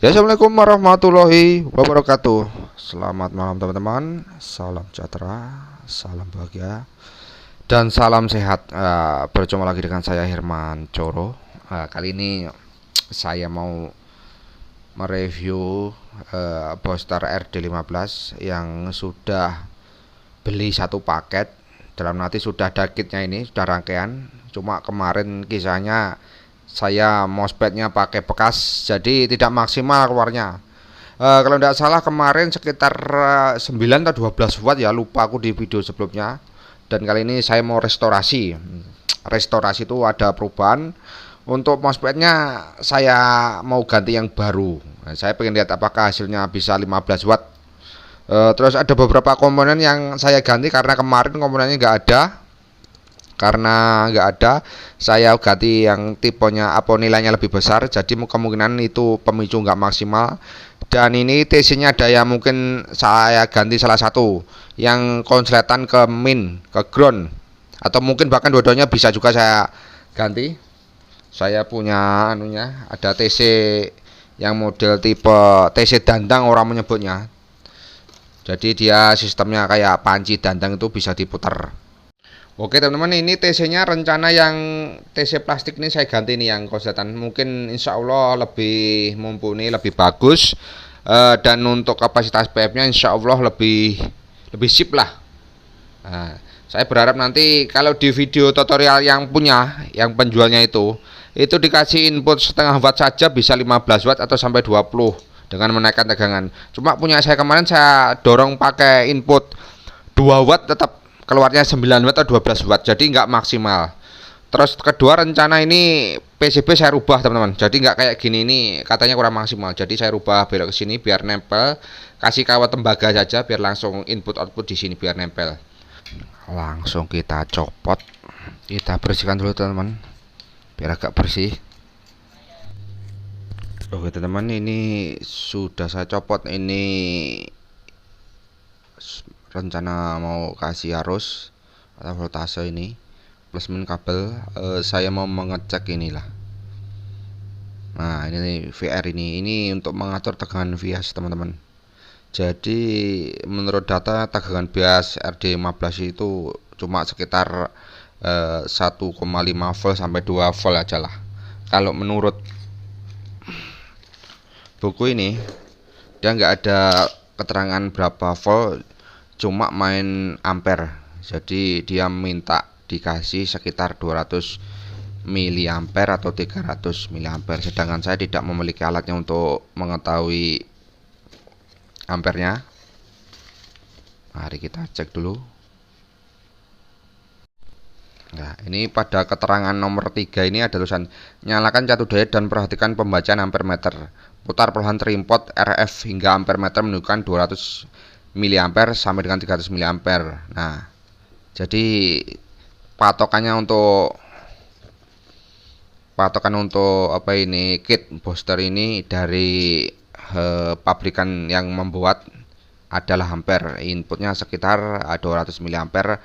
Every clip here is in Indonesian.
Ya, assalamualaikum warahmatullahi wabarakatuh. Selamat malam teman-teman. Salam sejahtera, salam bahagia, dan salam sehat. Berjumpa lagi dengan saya Herman Coro. Kali ini saya mau mereview booster RD15 yang sudah beli satu paket. Dalam nanti sudah ada kitnya, ini sudah rangkaian. Cuma kemarin kisahnya saya mosfetnya pakai bekas, jadi tidak maksimal keluarnya. Kalau tidak salah kemarin sekitar 9 atau 12 watt ya, lupa aku di video sebelumnya. Dan kali ini saya mau restorasi. Restorasi itu ada perubahan. Untuk mosfetnya saya mau ganti yang baru. Saya pengen lihat apakah hasilnya bisa 15 watt. Terus ada beberapa komponen yang saya ganti karena kemarin komponennya nggak ada, saya ganti yang tipenya apa nilainya lebih besar, jadi kemungkinan itu pemicu nggak maksimal. Dan ini TC nya ada yang mungkin saya ganti salah satu yang konsletan ke min, ke ground, atau mungkin bahkan dua-duanya bisa juga saya ganti. Saya punya anunya, ada TC yang model tipe TC dandang orang menyebutnya, jadi dia sistemnya kayak panci dandang, itu bisa diputar. Oke teman-teman, ini TC nya rencana yang TC plastik ini saya ganti nih yang konsletan. Mungkin insya Allah lebih mumpuni, lebih bagus, dan untuk kapasitas PF nya insya Allah lebih sip lah. Saya berharap nanti kalau di video tutorial yang penjualnya itu dikasih input setengah watt saja bisa 15 watt atau sampai 20 dengan menaikkan tegangan. Cuma punya saya kemarin saya dorong pakai input 2 watt, tetap keluarnya 9 watt atau 12 watt, jadi nggak maksimal. Terus kedua, rencana ini PCB saya rubah teman-teman, jadi nggak kayak gini, ini katanya kurang maksimal, jadi saya rubah belok ke sini biar nempel, kasih kawat tembaga saja biar langsung input output di sini biar nempel. Langsung kita copot, kita bersihkan dulu teman-teman biar agak bersih. Oke teman-teman, ini sudah saya copot. Ini rencana mau kasih arus atau voltase, ini plasma kabel. Saya mau mengecek inilah. Nah ini nih, VR ini untuk mengatur tegangan bias teman-teman. Jadi menurut data tegangan bias RD15 itu cuma sekitar 1,5 volt sampai 2 volt aja lah. Kalau menurut buku ini dia nggak ada keterangan berapa volt, cuma main ampere. Jadi dia minta dikasih sekitar 200 miliampere atau 300 miliampere, sedangkan saya tidak memiliki alatnya untuk mengetahui ampernya. Mari kita cek dulu. Nah, ini pada keterangan nomor 3 ini ada tulisan nyalakan catu daya dan perhatikan pembacaan ampere meter. Putar perlahan trimpot RF hingga ampere meter menunjukkan 200 miliampere sampai dengan 300 miliampere. Nah, jadi patokan untuk apa ini, kit booster ini dari pabrikan yang membuat adalah ampere. Inputnya sekitar 200 miliampere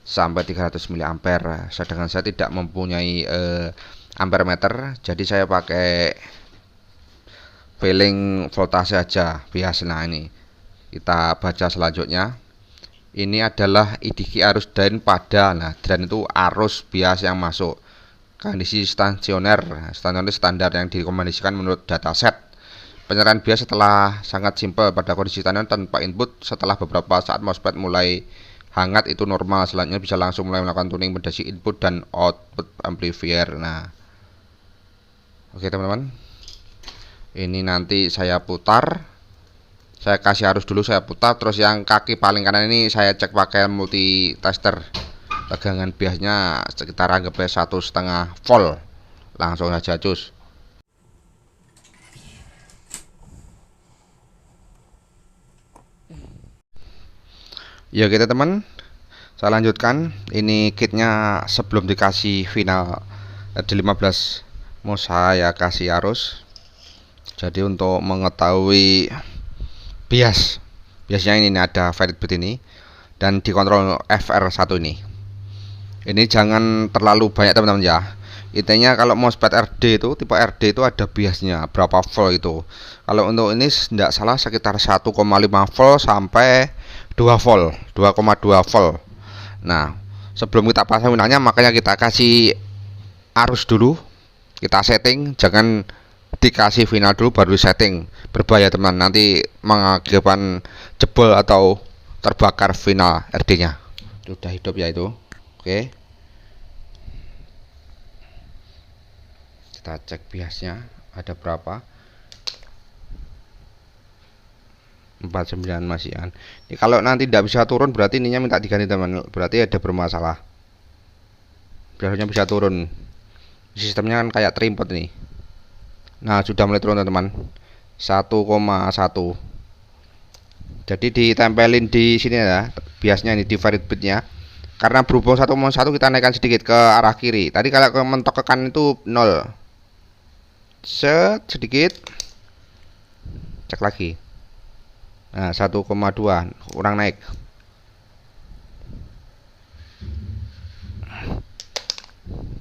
sampai 300 miliampere. Sedangkan saya tidak mempunyai ampere meter, jadi saya pakai feeling voltase aja biasa. Nah ini kita baca selanjutnya. Ini adalah indiksi arus drain pada, nah drain itu arus bias yang masuk. Kondisi stasioner standar yang direkomendasikan menurut dataset. Penyerahan bias setelah sangat simpel pada kondisi stasioner tanpa input. Setelah beberapa saat MOSFET mulai hangat itu normal. Selanjutnya bisa langsung mulai melakukan tuning pedasi input dan output amplifier. Nah, oke teman-teman, ini nanti saya putar. Saya kasih arus dulu, saya putar. Terus yang kaki paling kanan ini saya cek pakai multi tester. Tegangan biasnya sekitar anggapnya 1,5 volt. Langsung saja cus. Ya kita teman, saya lanjutkan. Ini kitnya sebelum dikasih final RD15 mau saya kasih arus. Jadi untuk mengetahui biasnya ini ada valid bit ini dan dikontrol FR1 ini. Ini jangan terlalu banyak teman-teman ya. Intinya kalau MOSFET RD itu tipe RD itu ada biasnya berapa volt itu. Kalau untuk ini tidak salah sekitar 1,5 volt sampai 2 volt, 2,2 volt. Nah, sebelum kita pasang finalnya makanya kita kasih arus dulu, kita setting, jangan dikasih final dulu baru setting, berbahaya teman, nanti mengakibatkan jebol atau terbakar final RD nya. Sudah hidup ya itu. Oke, kita cek biasnya ada berapa. 49 masih an. Ini kalau nanti tidak bisa turun berarti ininya minta diganti teman, berarti ada bermasalah. Biasanya bisa turun, sistemnya kan kayak trimpot ini. Nah, sudah mulai turun teman-teman, 1,1. jadi ditempelin di sini ya biasanya ini di variable bitnya, karena berhubung 1,1 kita naikkan sedikit ke arah kiri. Tadi kalau mentok ke kanan itu 0, sedikit, cek lagi. Nah, 1,2 kurang naik.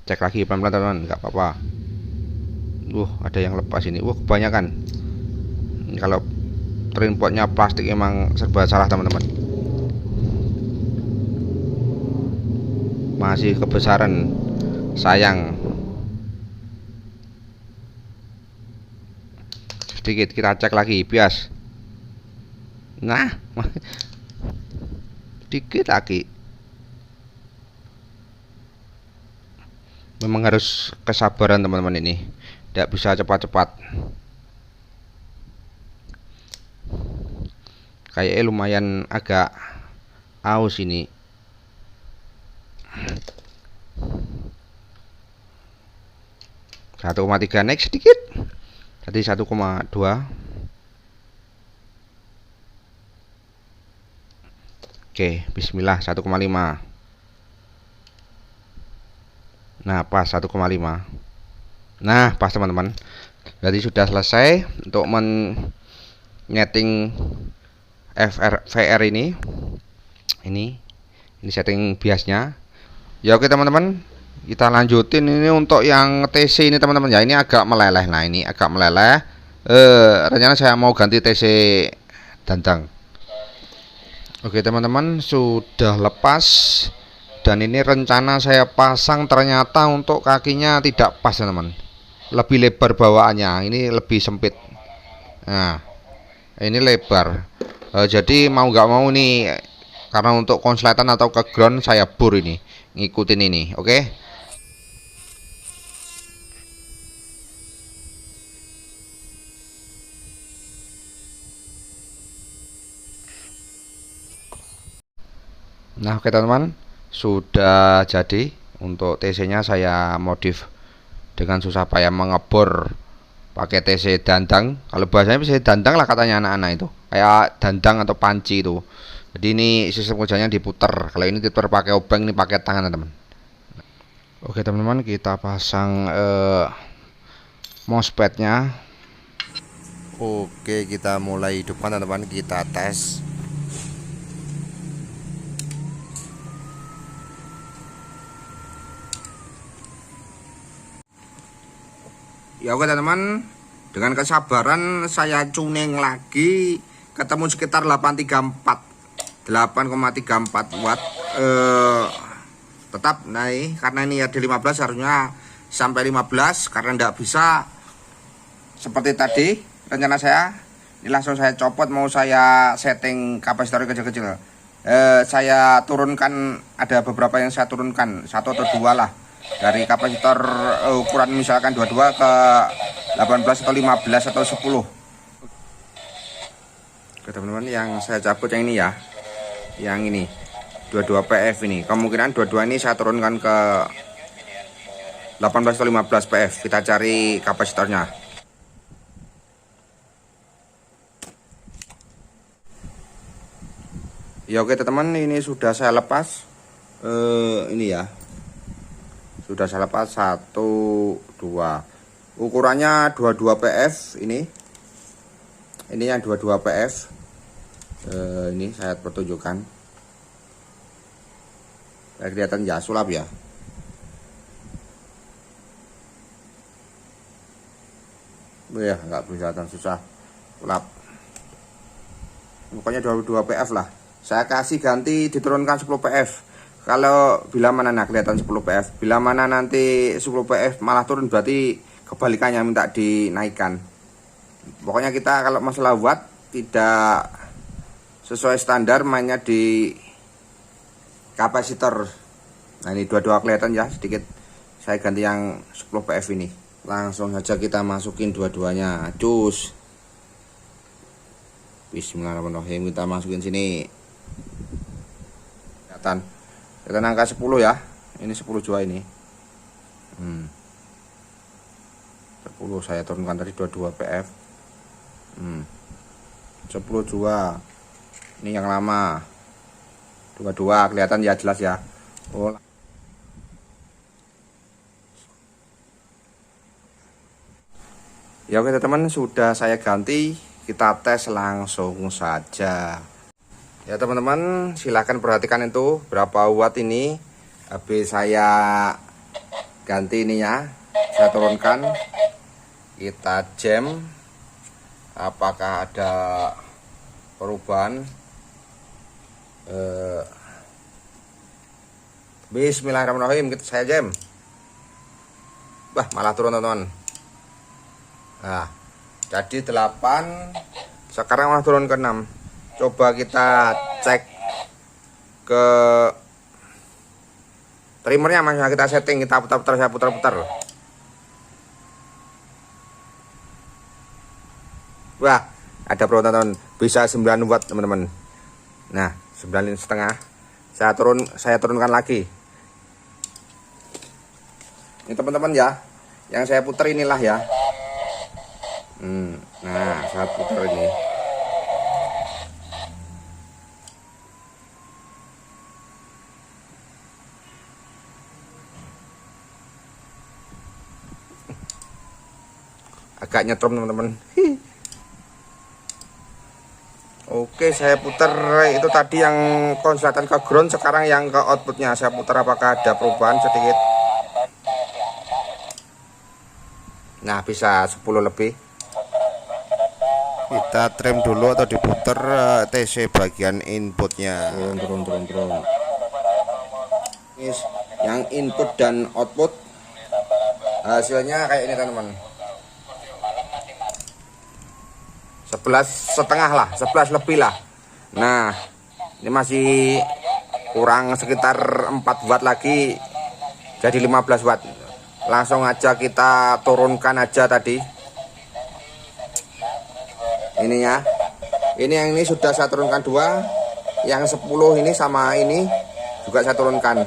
Cek lagi pelan-pelan teman-teman, nggak apa-apa. Ada yang lepas ini. Kebanyakan. Ini kalau trinpotnya plastik emang serba salah teman-teman. Masih kebesaran, sayang. Sedikit kita cek lagi bias. Nah, sedikit lagi. Memang harus kesabaran teman-teman ini, tidak bisa cepat-cepat. Kayaknya lumayan agak aus ini. Satu koma tiga naik sedikit. Tadi 1,2. Oke, bismillah 1,5. Nah, pas 1,5. Nah, pas teman-teman. Berarti sudah selesai untuk men-nyeting VR ini. Ini setting biasnya. Ya oke teman-teman, kita lanjutin ini untuk yang TC ini teman-teman ya. Ini agak meleleh. Nah, ini agak meleleh. Rencana saya mau ganti TC dandang. Oke teman-teman, sudah lepas. Dan ini rencana saya pasang, ternyata untuk kakinya tidak pas teman-teman. Lebih lebar bawaannya, ini lebih sempit. Nah, ini lebar. Jadi mau nggak mau nih, karena untuk konsletan atau ke ground saya bur ini, ngikutin ini. Oke. Nah, oke teman-teman, sudah jadi. Untuk TC nya saya modif dengan susah payah, mengebor pakai TC dandang. Kalau bahasanya TC dandang lah katanya anak-anak itu, kayak dandang atau panci itu. Jadi ini sistem kerjanya diputar. Kalau ini diputar pakai obeng, ini pakai tangan teman-teman. Oke teman-teman, kita pasang MOSFET nya. Oke, kita mulai hidupkan teman-teman, kita tes. Ya oke teman-teman, dengan kesabaran saya tuning lagi, ketemu sekitar 8,34 watt. Tetap naik karena ini ada 15, harusnya sampai 15. Karena tidak bisa seperti tadi rencana saya, ini langsung saya copot, mau saya setting kapasitor kecil-kecil. Saya turunkan, ada beberapa yang saya turunkan, 1 atau 2 lah, dari kapasitor ukuran misalkan 22 ke 18 atau 15 atau 10. Oke teman-teman, yang saya cabut yang ini ya, yang ini 22 PF ini. Kemungkinan 22 ini saya turunkan ke 18 atau 15 PF. Kita cari kapasitornya. Ya oke teman-teman, ini sudah saya lepas. Ini ya, sudah saya lepas 1, 2. Ukurannya 22 PF ini. Ini yang 22 PF. Ini saya pertunjukkan. Kelihatan ya, sulap ya. Ya nggak kelihatan, susah lap. Pokoknya 22 PF lah. Saya kasih ganti diturunkan 10 PF. Kalau bila mana nah kelihatan 10 PF, bila mana nanti 10 PF malah turun, berarti kebalikannya minta dinaikkan. Pokoknya kita kalau masalah watt tidak sesuai standar, mainnya di kapasitor. Nah ini dua-dua kelihatan ya, sedikit saya ganti yang 10 PF ini. Langsung saja kita masukin dua-duanya, cus. Bismillahirrahmanirrahim, kita masukin sini. Kelihatan angka 10 ya. Ini 10 jua ini. 10 saya turunkan tadi 22 PF. 10 jua. Ini yang lama. 22 kelihatan ya, jelas ya. Oh. Ya oke teman-teman, sudah saya ganti, kita tes langsung saja. Ya teman-teman, silahkan perhatikan itu berapa watt ini. Habis saya ganti ini ya, saya turunkan, kita jam, apakah ada perubahan. Bismillahirrahmanirrahim, kita saya jam. Wah, malah turun teman-teman. Nah, jadi 8, sekarang malah turun ke 6. Coba kita cek ke trimmernya, masih kita setting, kita putar-putar, saya putar-putar. Wah, ada perubahan teman-teman, bisa 9 watt teman-teman. Nah, 9,5. Saya turunkan lagi. Ini teman-teman ya, yang saya putar inilah ya. Nah, saya putar ini. Agak nyetrum teman-teman. Oke, saya putar itu tadi yang konsletan ke ground, sekarang yang ke outputnya saya putar, apakah ada perubahan sedikit. Nah, bisa 10 lebih. Kita trim dulu atau diputar TC bagian inputnya. Turun. Yang input dan output hasilnya kayak ini teman-teman. 11,5 lah, 11 lebih lah. Nah, ini masih kurang sekitar 4 watt lagi, jadi 15 watt. Langsung aja kita turunkan aja tadi. Ini ya. Ini yang ini sudah saya turunkan 2. Yang 10 ini sama ini juga saya turunkan.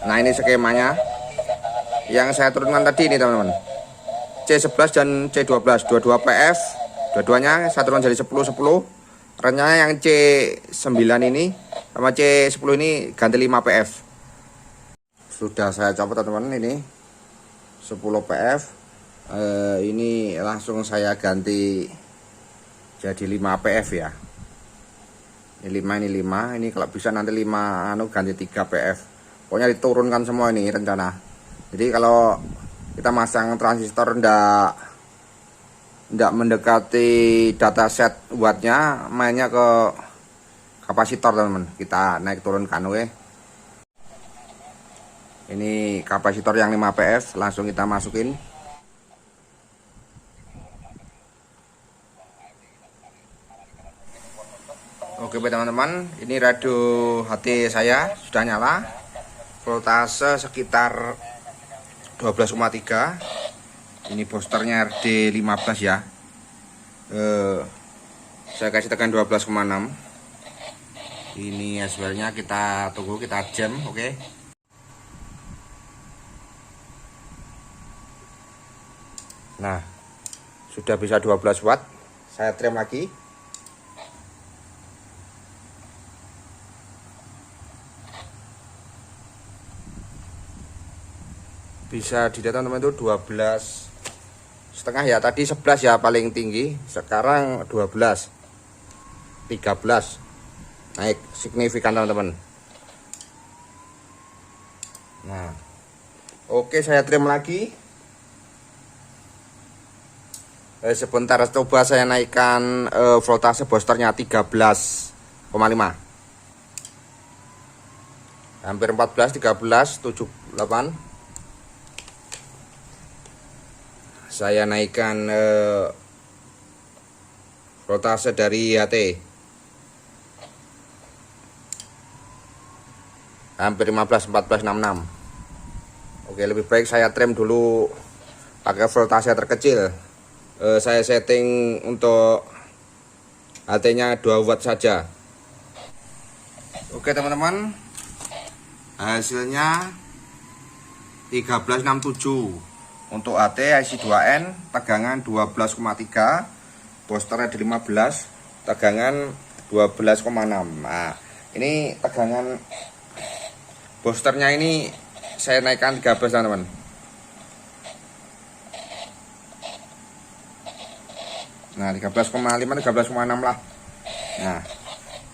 Nah, ini skemanya. Yang saya turunkan tadi ini teman-teman. C11 dan C12, 22 PF. Dua-duanya saya turunkan jadi 10. Renyanya yang C9 ini sama C10 ini ganti 5 PF. Sudah saya copot teman-teman, ini 10 PF. Ini langsung saya ganti jadi 5 PF ya. Ini 5, ini kalau bisa nanti 5 ganti 3 PF. Pokoknya diturunkan semua ini rencana. Jadi kalau kita masang transistor ndak mendekati dataset wattnya, mainnya ke kapasitor teman-teman. Kita naik turunkan oke. Ini kapasitor yang 5 PF, langsung kita masukin. Oke teman-teman, ini radio HT saya sudah nyala, voltase sekitar 12,3. Ini boosternya RD 15 ya. Saya kasih tekan 12,6. Ini hasilnya, kita tunggu, kita jam, oke. Nah, sudah bisa 12 watt. Saya trim lagi. Bisa dilihat teman-teman, itu 12,5 ya. Tadi 11 ya paling tinggi, sekarang 12, 13. Naik signifikan teman-teman. Nah, oke, saya trim lagi. Sebentar coba saya naikkan voltase boosternya 13,5. Hampir 14, 13, 78. Saya naikkan voltase dari HT. Hampir 15, 14, 66. Oke, lebih baik saya trim dulu pakai voltase terkecil. Saya setting untuk HT-nya 2 watt saja. Oke teman-teman, hasilnya 1367 untuk HT IC2N, tegangan 12,3, boosternya di 15, tegangan 12,6. Nah, ini tegangan boosternya ini saya naikkan 13 teman-teman. Nah 13,5, 13,6 lah. Nah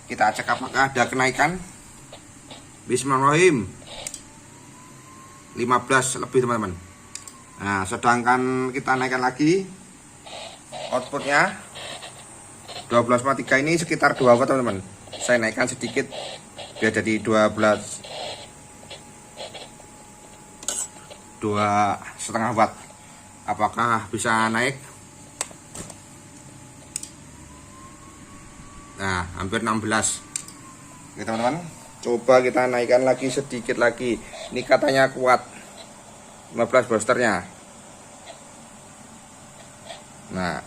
kita cek apakah ada kenaikan. Bismillahirrahmanirrahim, 15 lebih teman-teman. Nah sedangkan kita naikkan lagi outputnya 12,3, ini sekitar 2 watt teman-teman. Saya naikkan sedikit biar jadi 2,5 watt. Apakah bisa naik? Nah hampir 16. Oke teman-teman, coba kita naikkan lagi sedikit lagi. Ini katanya kuat 15 boosternya. Nah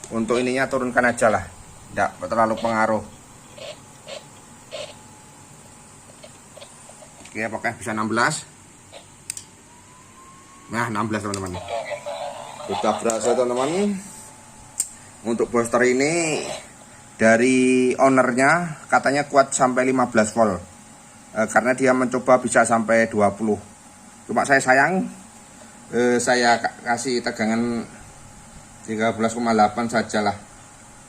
untuk ininya turunkan aja lah, tidak terlalu pengaruh. Oke, apakah bisa 16? Nah 16 teman-teman, sudah berhasil teman-teman. Untuk booster ini dari ownernya katanya kuat sampai 15 volt, karena dia mencoba bisa sampai 20. Cuma saya sayang, saya kasih tegangan 13,8 sajalah,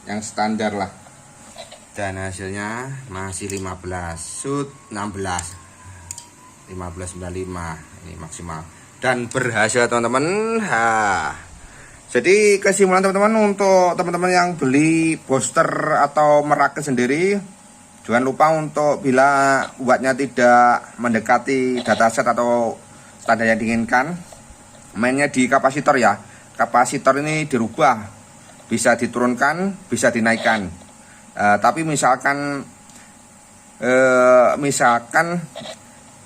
yang standar lah. Dan hasilnya masih 15, shoot 16, 1595 ini maksimal. Dan berhasil teman-teman. Jadi kesimpulan teman-teman, untuk teman-teman yang beli booster atau merakit sendiri, jangan lupa untuk bila wattnya tidak mendekati dataset atau standar yang diinginkan, mainnya di kapasitor ya. Kapasitor ini dirubah, bisa diturunkan, bisa dinaikkan. Tapi misalkan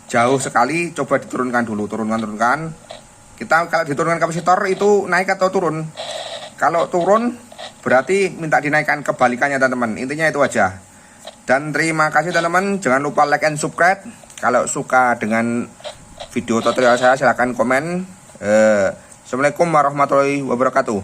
jauh sekali, coba diturunkan dulu, turunkan. Kita kalau diturunkan kapasitor itu naik atau turun. Kalau turun berarti minta dinaikkan, kebalikannya teman-teman. Intinya itu aja. Dan terima kasih teman-teman. Jangan lupa like and subscribe. Kalau suka dengan video tutorial saya silahkan komen. Assalamualaikum warahmatullahi wabarakatuh.